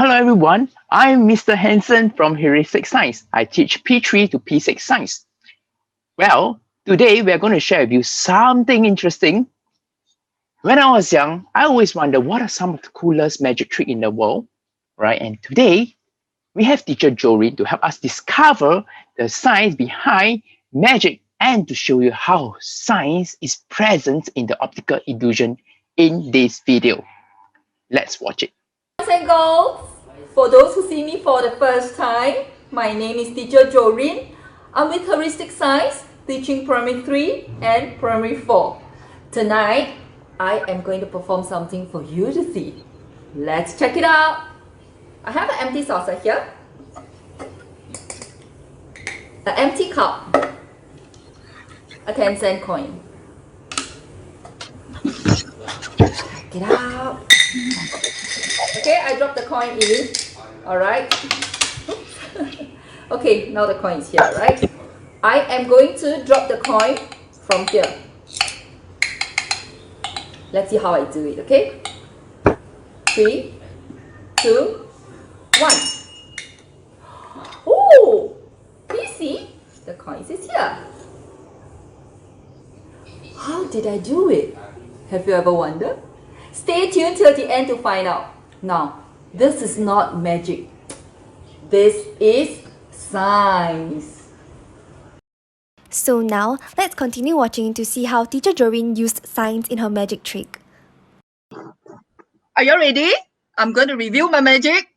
Hello everyone, I'm Mr. Hansen from Heuristic Science. I teach P3 to P6 Science. Well, today we're going to share with you something interesting. When I was young, I always wondered what are some of the coolest magic tricks in the world, right? And today, we have teacher Joreen to help us discover the science behind magic and to show you how science is present in the optical illusion in this video. Let's watch it. Boys and girls, for those who see me for the first time, my name is teacher Joreen. I'm with Heuristic Science, teaching primary 3 and primary 4. Tonight, I am going to perform something for you to see. Let's check it out. I have an empty saucer here, an empty cup, a 10-cent coin. Check it out. Okay, I dropped the coin in. Alright. Okay, now the coin is here, right? I am going to drop the coin from here. Let's see how I do it, okay? 3, 2, 1. Oh! Can you see? The coin is here. How did I do it? Have you ever wondered? Stay tuned till the end to find out. Now, this is not magic. This is science. So now, let's continue watching to see how teacher Joreen used science in her magic trick. Are you ready? I'm going to review my magic.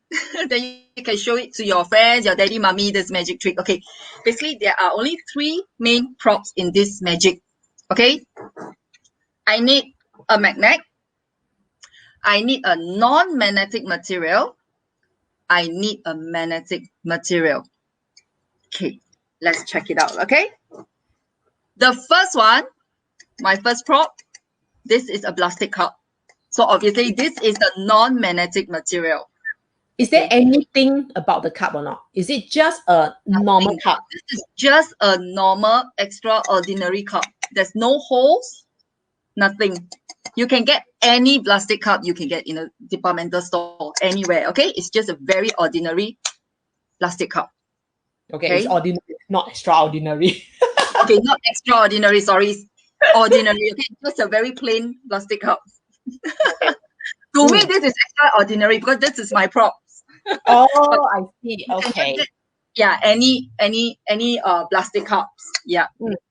Then you can show it to your friends, your daddy, mommy, this magic trick. Okay, basically there are only 3 main props in this magic. Okay, I need a magnet. I need a non-magnetic material. I need a magnetic material. Okay, let's check it out, okay? The first one, my first prop, this is a plastic cup. So obviously this is the non-magnetic material. Is there anything about the cup or not? Is it just a normal cup? This is just a normal, extraordinary cup. There's no holes, nothing. You can get any plastic cup you can get in a departmental store, anywhere, okay? It's just a very ordinary plastic cup. Okay, it's ordinary, not extraordinary. Okay, not extraordinary, sorry. Ordinary, okay? Just a very plain plastic cup. To me, this is extraordinary because this is my props. Oh, I see. Okay. Yeah, any plastic cups. Yeah.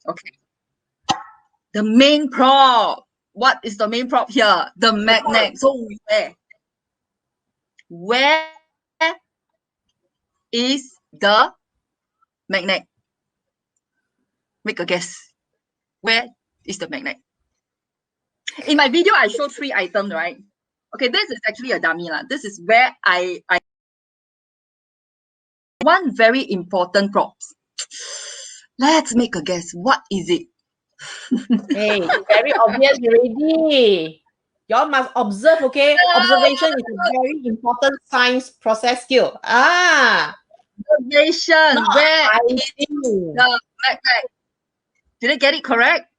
Okay. The main prop. What is the main prop here? The magnet. So where is the magnet? Make a guess. Where is the magnet? In my video, I showed 3 items, right? Okay, this is actually a dummy. This is where I one very important props. Let's make a guess. What is it? Hey, very obvious already. Y'all must observe, okay? Observation is a very important science process skill. Observation. Where is the magnet? Did I get it correct?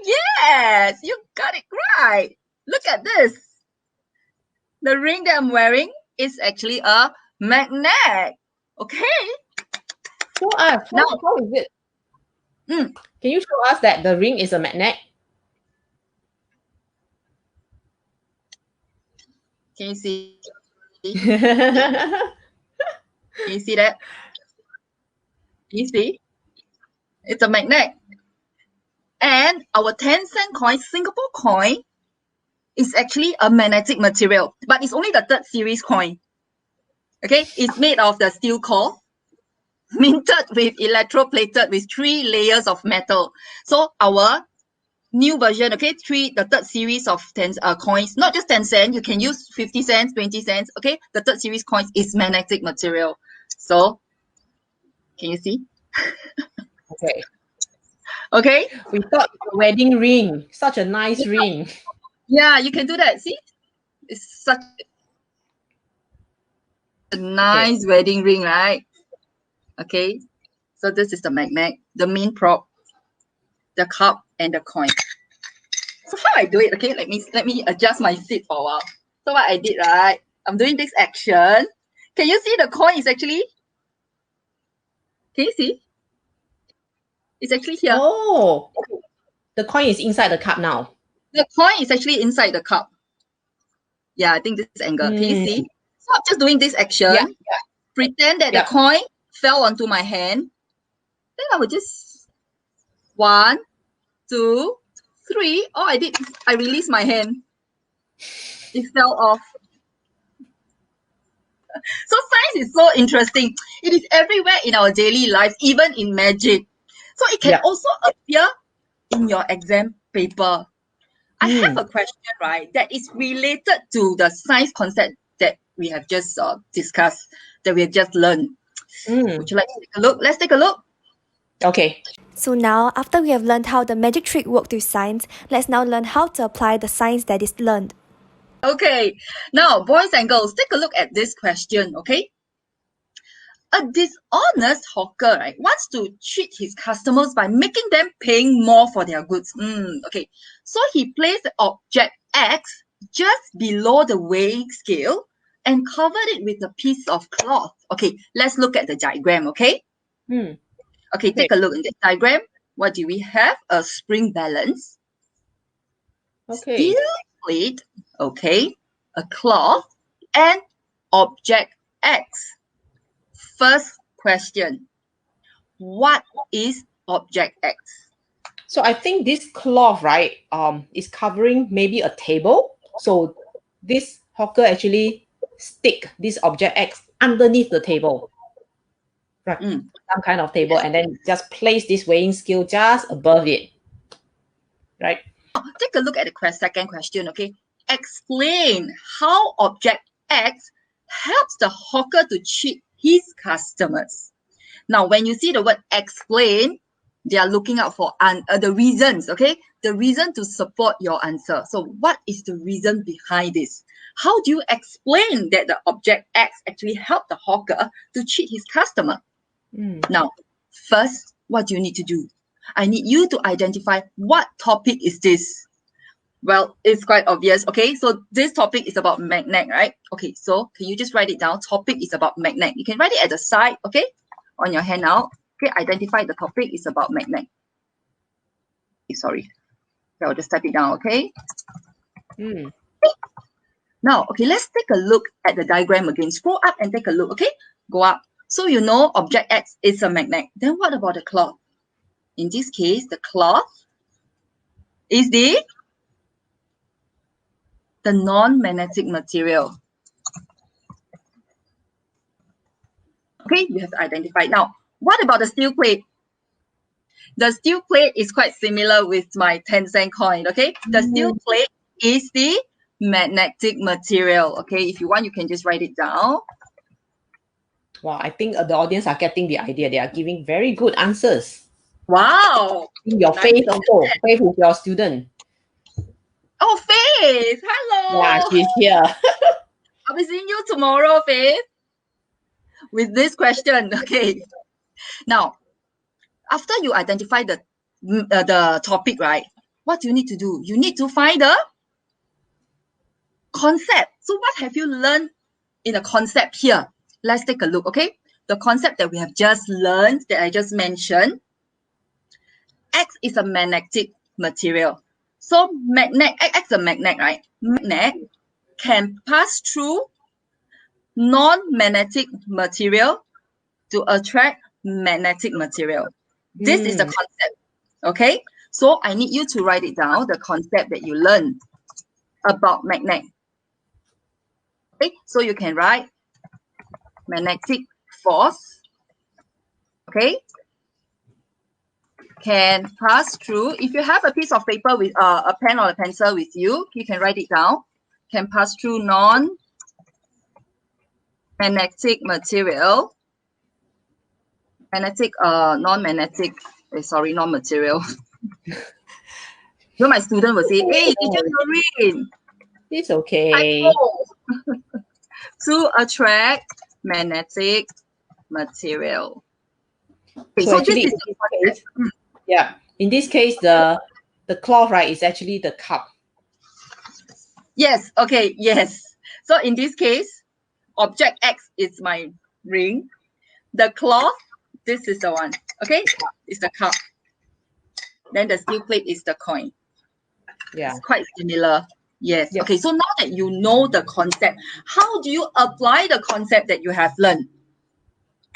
Yes, you got it right. Look at this. The ring that I'm wearing is actually a magnet. Okay. Show us. Now, how is it? Can you show us that the ring is a magnet? Can you see? Can you see that? Can you see? It's a magnet. And our 10-cent coin, Singapore coin, is actually a magnetic material, but it's only the 3rd series coin. Okay, it's made of the steel core, minted with electroplated with 3 layers of metal. So our new version, okay, the 3rd series of 10 coins, not just 10 cents, you can use 50 cents, 20 cents, okay? The 3rd series coins is magnetic material. So, can you see? Okay. Okay. We thought a wedding ring, such a nice ring. Yeah, you can do that. See, it's such a nice wedding ring, right? Okay. So this is the magnet, the main prop, the cup, and the coin. So how I do it? Okay, let me adjust my seat for a while. So what I did, right? I'm doing this action. Can you see the coin is actually? Can you see? It's actually here. Oh, the coin is inside the cup now. The coin is actually inside the cup. Yeah, I think this angle. Can you see? So I'm just doing this action. Yeah. Pretend that Yeah. the coin fell onto my hand. Then I will just 1, 2, 3. All I did is I released my hand. It fell off. So science is so interesting. It is everywhere in our daily life, even in magic. So it can also appear in your exam paper. I have a question, right, that is related to the science concept that we have just discussed, that we have just learned. Would you like to take a look? Let's take a look. Okay. So now, after we have learned how the magic trick worked with science, let's now learn how to apply the science that is learned. Okay, now boys and girls, take a look at this question, okay? A dishonest hawker, right, wants to cheat his customers by making them paying more for their goods. Okay, so he placed the object X just below the weighing scale and covered it with a piece of cloth. Okay, let's look at the diagram, okay? Okay, take a look in this diagram. What do we have? A spring balance. Okay. Steel plate, okay, a cloth, and object X. First question, what is object X? So I think this cloth, right, is covering maybe a table. So this hawker actually stick this object X underneath the table. Right. Some kind of table, and then just place this weighing scale just above it. Right. Take a look at the second question, okay? Explain how object X helps the hawker to cheat his customers. Now, when you see the word explain, they are looking out for the reasons, okay? The reason to support your answer. So what is the reason behind this? How do you explain that the object X actually helped the hawker to cheat his customer? Now, first, what do you need to do? I need you to identify what topic is this. Well, it's quite obvious, okay? So this topic is about magnet, right? Okay, so can you just write it down? Topic is about magnet. You can write it at the side, okay? On your handout. Okay, identify the topic is about magnet. Okay, sorry. Okay, I'll just type it down, okay? Now, okay, let's take a look at the diagram again. Scroll up and take a look, okay? Go up. So you know object X is a magnet. Then what about the cloth? In this case, the cloth is the non-magnetic material. Okay, you have to identify. Now, what about the steel plate? The steel plate is quite similar with my 10-cent coin, okay? The steel plate is the magnetic material, okay? If you want, you can just write it down. Wow, I think the audience are getting the idea. They are giving very good answers. Wow. In your Faith also. Faith is your student. Oh, Faith. Hello. Yeah, she's here. I'll be seeing you tomorrow, Faith, with this question. Okay. Now, after you identify the topic, right, what do you need to do? You need to find the concept. So what have you learned in the concept here? Let's take a look, okay? The concept that we have just learned, that I just mentioned, X is a magnetic material. So X is a magnet, right? Magnet can pass through non-magnetic material to attract magnetic material. This is the concept, okay? So I need you to write it down, the concept that you learned about magnet. Okay, so you can write magnetic force, okay, can pass through. If you have a piece of paper with a pen or a pencil with you, you can write it down. Can pass through non-magnetic material. Magnetic, non-magnetic, sorry, non-material. So my student will say, hey, teacher Joreen. It's okay. To attract magnetic material. Okay, So actually, this is the case, yeah. In this case, the cloth, right, is actually the cup. Yes. Okay. Yes. So in this case, object X is my ring. The cloth, this is the one. Okay, it's the cup. Then the steel plate is the coin. Yeah. It's quite similar. Yes. Yep. Okay, so now that you know the concept, how do you apply the concept that you have learned?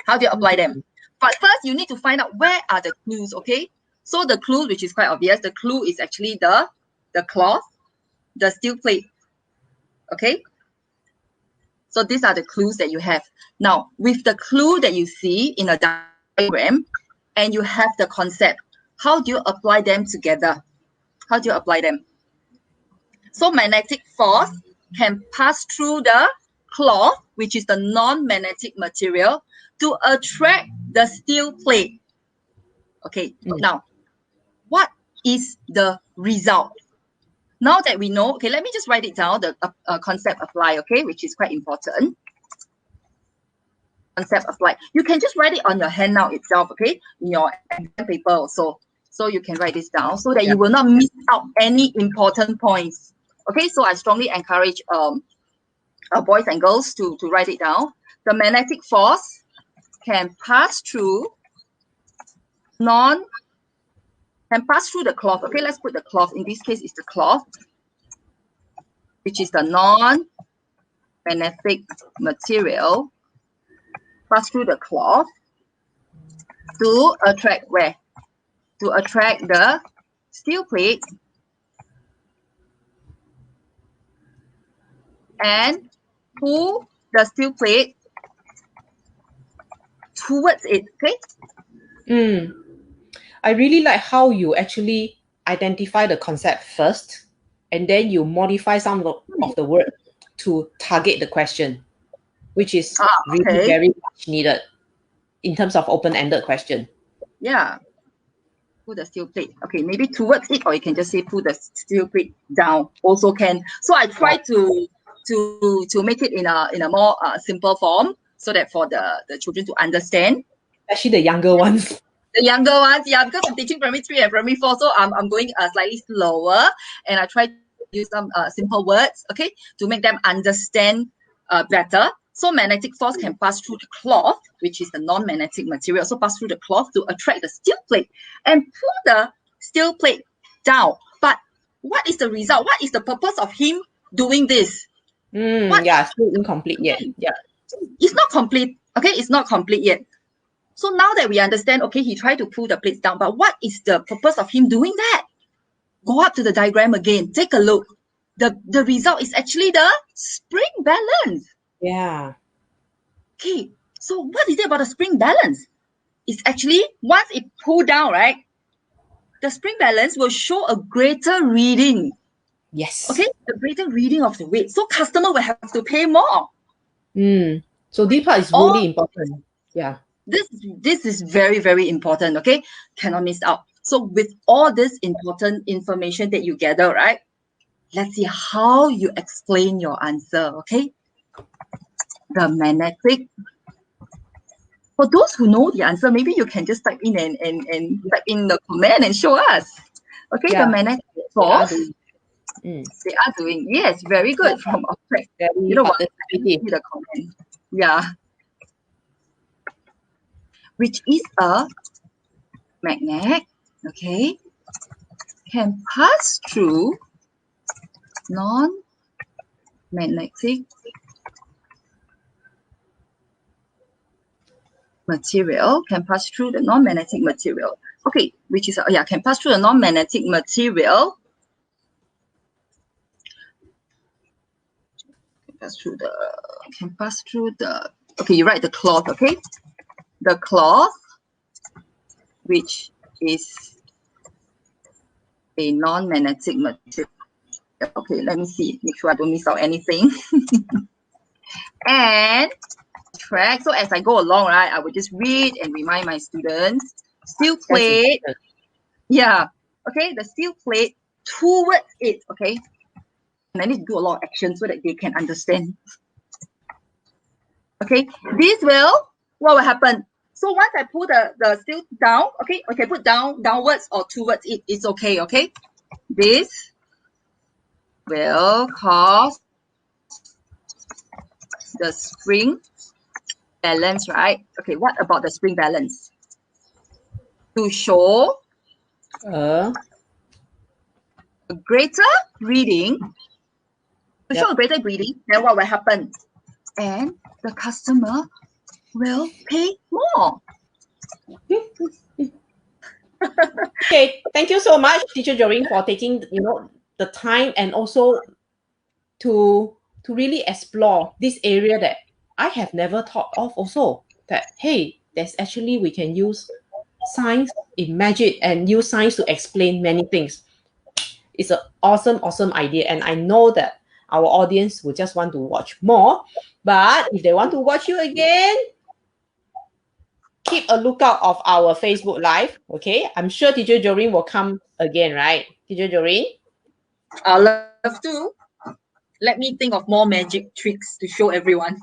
How do you apply them? But first, you need to find out where are the clues, okay? So the clue, which is quite obvious, the clue is actually the cloth, the steel plate, okay? So these are the clues that you have. Now, with the clue that you see in a diagram, and you have the concept, how do you apply them together? How do you apply them? So magnetic force can pass through the cloth, which is the non-magnetic material, to attract the steel plate. Okay, now, what is the result? Now that we know, okay, let me just write it down, the concept apply, okay, which is quite important. Concept apply. You can just write it on your handout itself, okay, in your exam paper also. So you can write this down so that you will not miss out any important points. Okay, so I strongly encourage boys and girls to write it down. The magnetic force can pass through the cloth. Okay, let's put the cloth. In this case, it's the cloth, which is the non-magnetic material. Pass through the cloth to attract where? To attract the steel plate and pull the steel plate towards it. Okay. I really like how you actually identify the concept first, and then you modify some of the word to target the question, which is really very much needed in terms of open-ended question. Yeah. Pull the steel plate. Okay, maybe towards it, or you can just say pull the steel plate down. Also can. So I try to make it in a more simple form, so that for the children to understand. Especially the younger ones. The younger ones, yeah, because I'm teaching primary 3 and primary 4, so I'm going slightly slower, and I try to use some simple words, okay, to make them understand better. So magnetic force can pass through the cloth, which is the non-magnetic material, so pass through the cloth to attract the steel plate and pull the steel plate down. But what is the result? What is the purpose of him doing this? Yeah, still incomplete yet. Yeah. It's not complete, okay? It's not complete yet. So now that we understand, okay, he tried to pull the plates down, but what is the purpose of him doing that? Go up to the diagram again. Take a look. The result is actually the spring balance. Yeah. Okay, so what is it about the spring balance? It's actually, once it pulled down, right, the spring balance will show a greater reading. Yes. Okay, the greater reading of the weight. So customer will have to pay more. So this part is really important. Yeah. This is very, very important, okay? Cannot miss out. So with all this important information that you gather, right, let's see how you explain your answer, okay? The magnetic. For those who know the answer, maybe you can just type in and type in the comment and show us. Okay, the magnetic force. They are doing. Yes, very good from object. You know what? See the comment. Yeah. Which is a magnet, okay, can pass through non-magnetic material, can pass through the non-magnetic material. Okay, which is, can pass through the non-magnetic material. Can pass through the, okay, you write the cloth, okay? The cloth, which is a non-magnetic material. Okay, let me see, make sure I don't miss out anything. And track. So as I go along, right, I will just read and remind my students. Steel plate. Yeah. Okay, the steel plate towards it. Okay. And I need to do a lot of action so that they can understand. Okay. This will, what will happen? So once I pull the steel down, okay, put downwards or towards it, it's okay, okay? This will cause the spring balance, right? Okay, what about the spring balance? To show Uh, a greater reading, to show a greater reading, then what will happen? And the customer will pay more. okay, thank you so much, Teacher Joreen, for taking the time and also to really explore this area that I have never thought of also, that hey, there's actually we can use science in magic and use science to explain many things. It's an awesome idea, and I know that our audience will just want to watch more. But if they want to watch you again, keep a lookout of our Facebook Live. Okay, I'm sure Teacher Joreen will come again, right? Teacher Joreen? I love to. Let me think of more magic tricks to show everyone.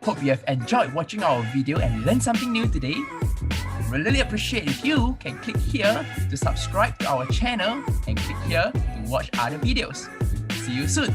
Hope you have enjoyed watching our video and learned something new today. Really appreciate if you can click here to subscribe to our channel and click here to watch other videos. See you soon.